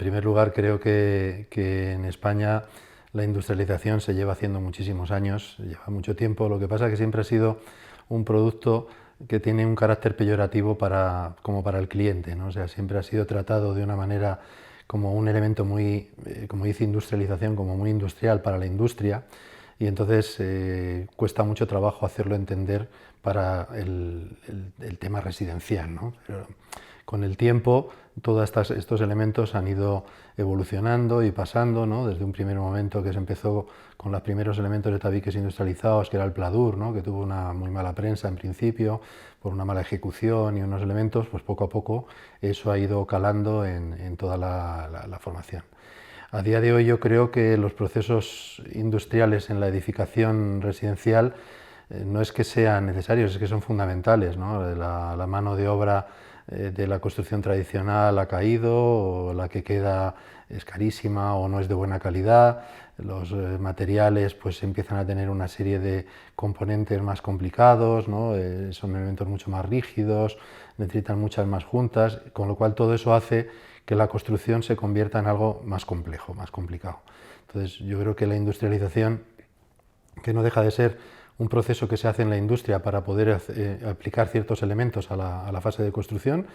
primer lugar, creo que en España la industrialización se lleva haciendo muchísimos años, lleva mucho tiempo. Lo que pasa es que siempre ha sido un producto que tiene un carácter peyorativo como para el cliente, ¿no? O sea, siempre ha sido tratado de una manera como un elemento muy, como dice industrialización, como muy industrial para la industria, y entonces cuesta mucho trabajo hacerlo entender para el tema residencial, ¿no? Pero con el tiempo todos estos elementos han ido evolucionando y pasando, ¿no? Desde un primer momento que se empezó con los primeros elementos de tabiques industrializados, que era el pladur, ¿no? Que tuvo una muy mala prensa en principio por una mala ejecución y unos elementos, pues poco a poco eso ha ido calando en toda la formación. A día de hoy yo creo que los procesos industriales en la edificación residencial no es que sean necesarios, es que son fundamentales, ¿no? La mano de obra de la construcción tradicional ha caído, o la que queda es carísima o no es de buena calidad. Los materiales pues empiezan a tener una serie de componentes más complicados, ¿no? Son elementos mucho más rígidos, necesitan muchas más juntas, con lo cual todo eso hace que la construcción se convierta en algo más complejo, más complicado. Entonces yo creo que la industrialización, que no deja de ser un proceso que se hace en la industria para poder aplicar ciertos elementos a la fase de construcción,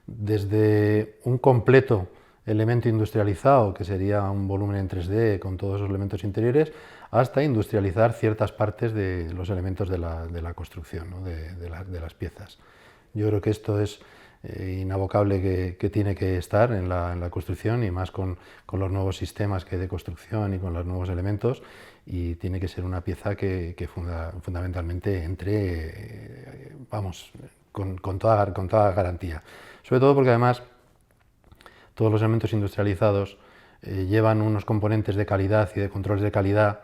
desde un completo elemento industrializado, que sería un volumen en 3D con todos los elementos interiores, hasta industrializar ciertas partes de los elementos de la construcción, ¿no? de las piezas. Yo creo que esto es inabocable que tiene que estar en la construcción, y más con los nuevos sistemas que hay de construcción y con los nuevos elementos, y tiene que ser una pieza que fundamentalmente entre, vamos, con toda garantía. Sobre todo porque además todos los elementos industrializados llevan unos componentes de calidad y de controles de calidad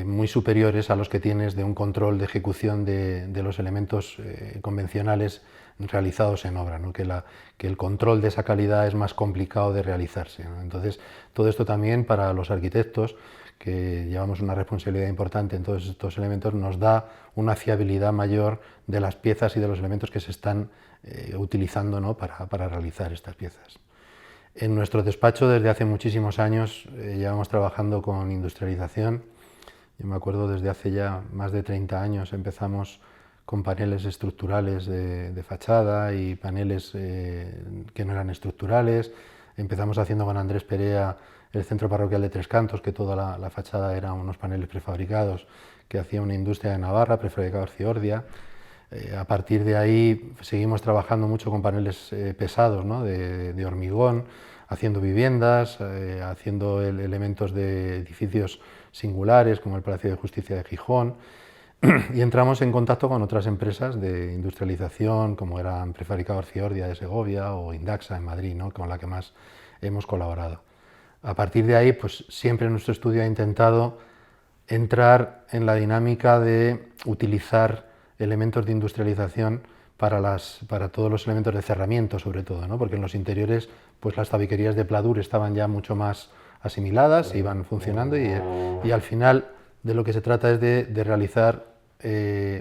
muy superiores a los que tienes de un control de ejecución de los elementos convencionales realizados en obra, ¿no? Que el control de esa calidad es más complicado de realizarse, ¿no? Entonces, todo esto también para los arquitectos, que llevamos una responsabilidad importante en todos estos elementos, nos da una fiabilidad mayor de las piezas y de los elementos que se están utilizando, ¿no? para realizar estas piezas. En nuestro despacho desde hace muchísimos años llevamos trabajando con industrialización. Yo me acuerdo desde hace ya más de 30 años empezamos con paneles estructurales de fachada y paneles que no eran estructurales. Empezamos haciendo con Andrés Perea el Centro Parroquial de Tres Cantos, que toda la fachada eran unos paneles prefabricados que hacía una industria de Navarra, Prefabricador Ciordia. A partir de ahí seguimos trabajando mucho con paneles pesados, ¿no? de hormigón, haciendo viviendas, haciendo elementos de edificios singulares como el Palacio de Justicia de Gijón, y entramos en contacto con otras empresas de industrialización como eran Prefabricador Ciordia de Segovia o Indaxa en Madrid, ¿no? Con la que más hemos colaborado. A partir de ahí, pues siempre nuestro estudio ha intentado entrar en la dinámica de utilizar elementos de industrialización para todos los elementos de cerramiento, sobre todo, ¿no? Porque en los interiores pues las tabiquerías de pladur estaban ya mucho más asimiladas, iban funcionando, y al final de lo que se trata es de realizar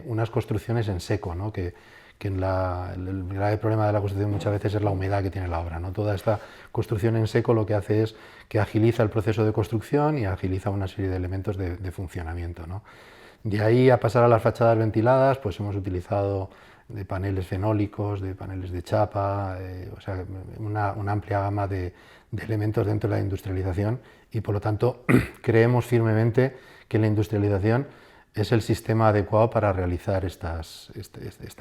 unas construcciones en seco, ¿no? Que el grave problema de la construcción muchas veces es la humedad que tiene la obra, ¿no? Toda esta construcción en seco lo que hace es que agiliza el proceso de construcción y agiliza una serie de elementos de funcionamiento, ¿no? De ahí a pasar a las fachadas ventiladas, pues hemos utilizado de paneles fenólicos, de paneles de chapa, o sea, una amplia gama de elementos dentro de la industrialización, y por lo tanto creemos firmemente que la industrialización es el sistema adecuado para realizar estas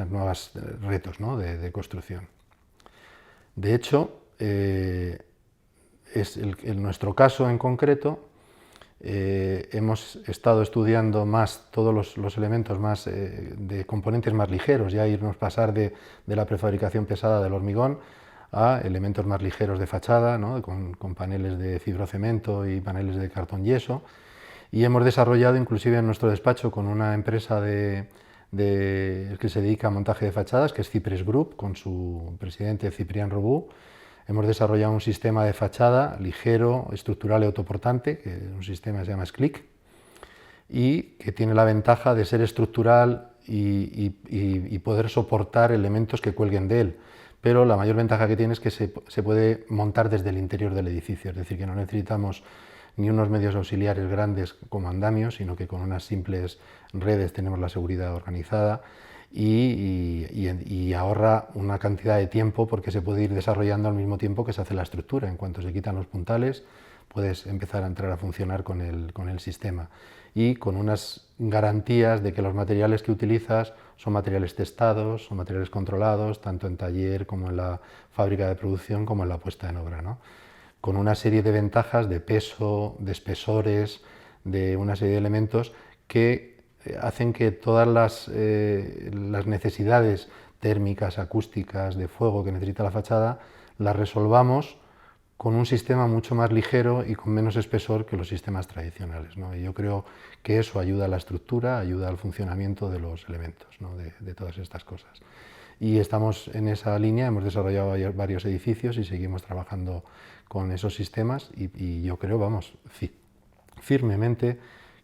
nuevos retos, ¿no? de construcción. De hecho, en nuestro caso en concreto, hemos estado estudiando más todos los elementos más de componentes más ligeros, ya irnos pasar de la prefabricación pesada del hormigón a elementos más ligeros de fachada, ¿no? con paneles de fibrocemento y paneles de cartón yeso, y hemos desarrollado inclusive en nuestro despacho con una empresa que se dedica a montaje de fachadas, que es Cypress Group, con su presidente Ciprián Robú. Hemos desarrollado un sistema de fachada ligero, estructural y autoportante, que es un sistema que se llama SCLIC, y que tiene la ventaja de ser estructural y poder soportar elementos que cuelguen de él, pero la mayor ventaja que tiene es que se puede montar desde el interior del edificio, es decir, que no necesitamos ni unos medios auxiliares grandes como andamios, sino que con unas simples redes tenemos la seguridad organizada y ahorra una cantidad de tiempo porque se puede ir desarrollando al mismo tiempo que se hace la estructura. En cuanto se quitan los puntales, puedes empezar a entrar a funcionar con el sistema y con unas garantías de que los materiales que utilizas son materiales testados, son materiales controlados, tanto en taller como en la fábrica de producción como en la puesta en obra, ¿no? Con una serie de ventajas de peso, de espesores, de una serie de elementos que hacen que todas las necesidades térmicas, acústicas, de fuego que necesita la fachada, las resolvamos con un sistema mucho más ligero y con menos espesor que los sistemas tradicionales, ¿no? Y yo creo que eso ayuda a la estructura, ayuda al funcionamiento de los elementos, ¿no? de todas estas cosas. Y estamos en esa línea, hemos desarrollado varios edificios y seguimos trabajando con esos sistemas y yo creo, vamos, firmemente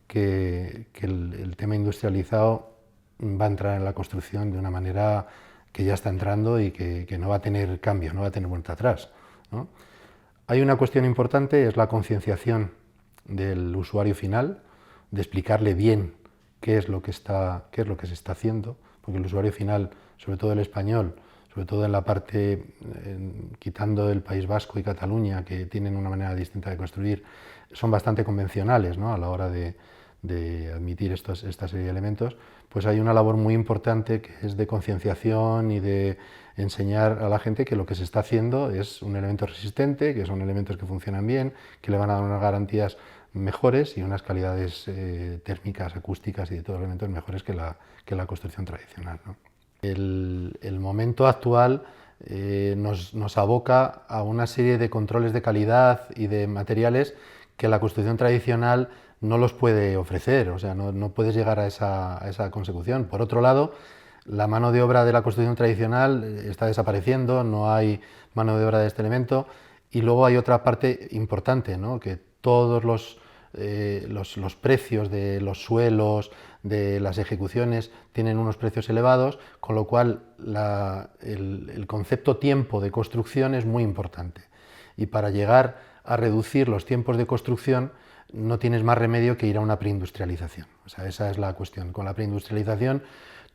que el tema industrializado va a entrar en la construcción de una manera que ya está entrando y que no va a tener cambios, no va a tener vuelta atrás, ¿no? Hay una cuestión importante, es la concienciación del usuario final, de explicarle bien qué es lo que se está haciendo, porque el usuario final, sobre todo el español, sobre todo en la parte, quitando el País Vasco y Cataluña, que tienen una manera distinta de construir, son bastante convencionales, ¿no? A la hora de admitir esta serie de elementos, pues hay una labor muy importante que es de concienciación y de enseñar a la gente que lo que se está haciendo es un elemento resistente, que son elementos que funcionan bien, que le van a dar unas garantías mejores y unas calidades térmicas, acústicas y de todos los elementos mejores que la construcción tradicional, ¿no? El momento actual nos aboca a una serie de controles de calidad y de materiales que la construcción tradicional no los puede ofrecer, o sea, no puedes llegar a esa consecución. Por otro lado, la mano de obra de la construcción tradicional está desapareciendo, no hay mano de obra de este elemento, y luego hay otra parte importante, ¿no? Que todos los precios de los suelos, de las ejecuciones, tienen unos precios elevados, con lo cual el concepto tiempo de construcción es muy importante. Y para llegar a reducir los tiempos de construcción, no tienes más remedio que ir a una preindustrialización. O sea, esa es la cuestión. Con la preindustrialización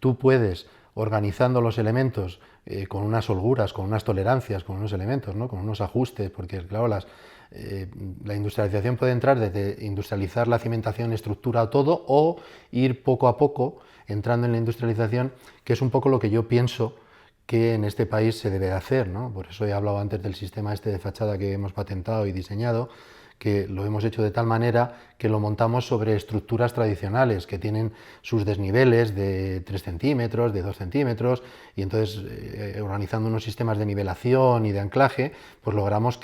tú puedes, organizando los elementos con unas holguras, con unas tolerancias, con unos elementos, ¿no? Con unos ajustes, porque claro, la industrialización puede entrar desde industrializar la cimentación, estructura, todo, o ir poco a poco entrando en la industrialización, que es un poco lo que yo pienso que en este país se debe hacer, ¿no? Por eso he hablado antes del sistema este de fachada que hemos patentado y diseñado, que lo hemos hecho de tal manera que lo montamos sobre estructuras tradicionales que tienen sus desniveles de 3 centímetros, de 2 centímetros, y entonces organizando unos sistemas de nivelación y de anclaje, pues logramos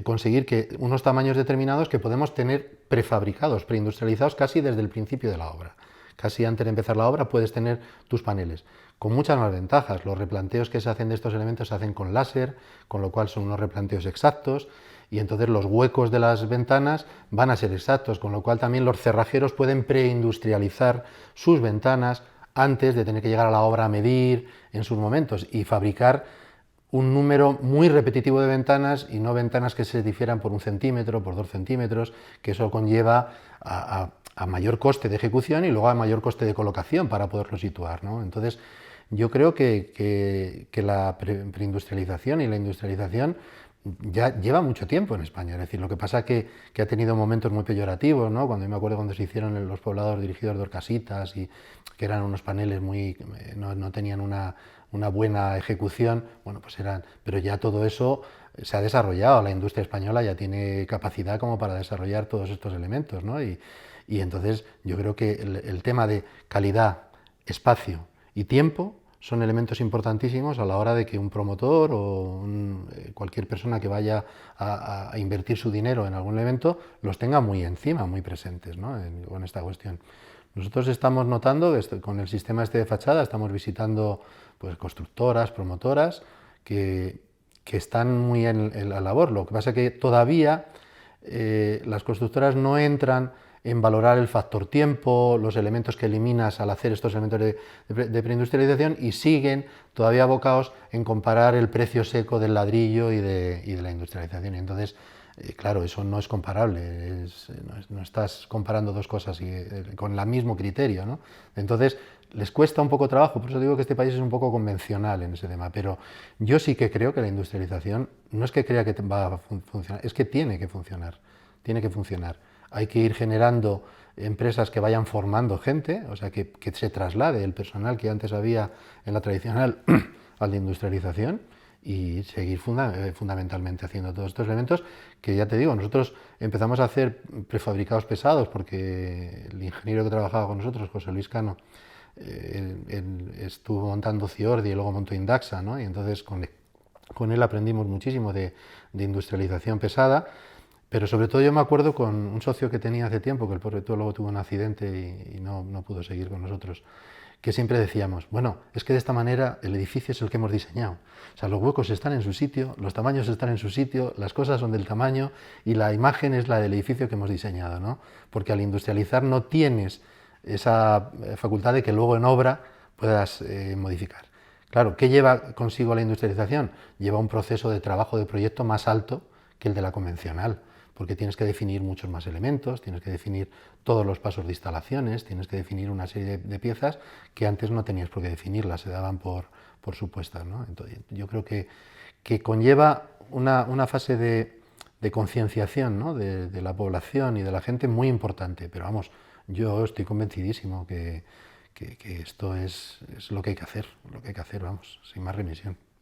conseguir que unos tamaños determinados que podemos tener prefabricados, preindustrializados casi desde el principio de la obra. Casi antes de empezar la obra puedes tener tus paneles, con muchas más ventajas. Los replanteos que se hacen de estos elementos se hacen con láser, con lo cual son unos replanteos exactos, y entonces los huecos de las ventanas van a ser exactos, con lo cual también los cerrajeros pueden preindustrializar sus ventanas antes de tener que llegar a la obra a medir en sus momentos y fabricar un número muy repetitivo de ventanas y no ventanas que se difieran por 1 centímetro, por 2 centímetros, que eso conlleva a mayor coste de ejecución y luego a mayor coste de colocación para poderlo situar, ¿no? Entonces, yo creo que la preindustrialización y la industrialización ya lleva mucho tiempo en España, es decir, lo que pasa es que ha tenido momentos muy peyorativos, ¿no? Cuando me acuerdo cuando se hicieron los poblados dirigidos de Orcasitas y que eran unos paneles no tenían una buena ejecución, bueno, pues pero ya todo eso se ha desarrollado, la industria española ya tiene capacidad como para desarrollar todos estos elementos, ¿no? Y entonces yo creo que el tema de calidad, espacio y tiempo son elementos importantísimos a la hora de que un promotor o cualquier persona que vaya a invertir su dinero en algún evento los tenga muy encima, muy presentes, ¿no? Con esta cuestión. Nosotros estamos notando, con el sistema este de fachada, estamos visitando pues, constructoras, promotoras, que están muy en la labor. Lo que pasa es que todavía las constructoras no entran en valorar el factor tiempo, los elementos que eliminas al hacer estos elementos de preindustrialización, y siguen todavía abocados en comparar el precio seco del ladrillo y de la industrialización. Y entonces, claro, eso no es comparable, no estás comparando dos cosas con el mismo criterio, ¿no? Entonces, les cuesta un poco trabajo, por eso digo que este país es un poco convencional en ese tema, pero yo sí que creo que la industrialización no es que crea que va a funcionar, es que tiene que funcionar, tiene que funcionar. Hay que ir generando empresas que vayan formando gente, o sea, que se traslade el personal que antes había en la tradicional a la industrialización, y seguir fundamentalmente haciendo todos estos elementos que, ya te digo, nosotros empezamos a hacer prefabricados pesados porque el ingeniero que trabajaba con nosotros, José Luis Cano, él estuvo montando Ciordi y luego montó Indaxa, ¿no? Y entonces con él aprendimos muchísimo de industrialización pesada, pero sobre todo yo me acuerdo con un socio que tenía hace tiempo, que el pobre luego tuvo un accidente y no pudo seguir con nosotros, que siempre decíamos, bueno, es que de esta manera el edificio es el que hemos diseñado. O sea, los huecos están en su sitio, los tamaños están en su sitio, las cosas son del tamaño y la imagen es la del edificio que hemos diseñado, ¿no? Porque al industrializar no tienes esa facultad de que luego en obra puedas modificar. Claro, ¿qué lleva consigo la industrialización? Lleva un proceso de trabajo de proyecto más alto que el de la convencional, porque tienes que definir muchos más elementos, tienes que definir todos los pasos de instalaciones, tienes que definir una serie de piezas que antes no tenías por qué definirlas, se daban por supuestas, ¿no? Entonces, yo creo que conlleva una fase de concienciación, ¿no? de la población y de la gente muy importante, pero vamos, yo estoy convencidísimo que esto es lo que hay que hacer, vamos, sin más remisión.